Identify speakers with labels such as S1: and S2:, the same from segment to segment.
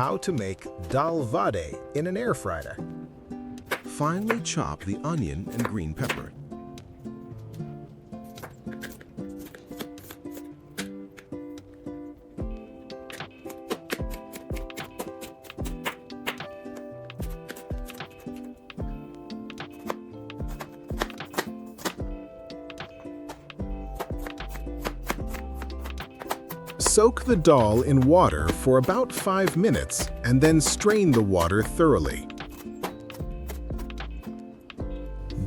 S1: How to make dal vada in an air fryer.
S2: Finely chop the onion and green pepper.
S1: Soak the dal in water for about 5 minutes and then strain the water thoroughly.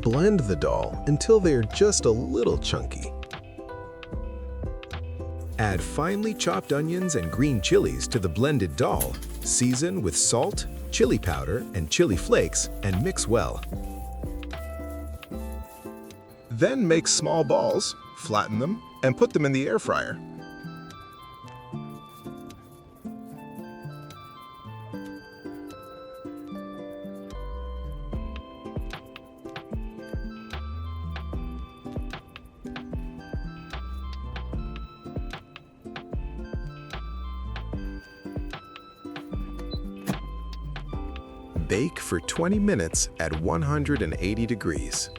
S1: Blend the dal until they are just a little chunky. Add finely chopped onions and green chilies to the blended dal. Season with salt, chili powder, and chili flakes and mix well. Then make small balls, flatten them, and put them in the air fryer. Bake for 20 minutes at 180 degrees.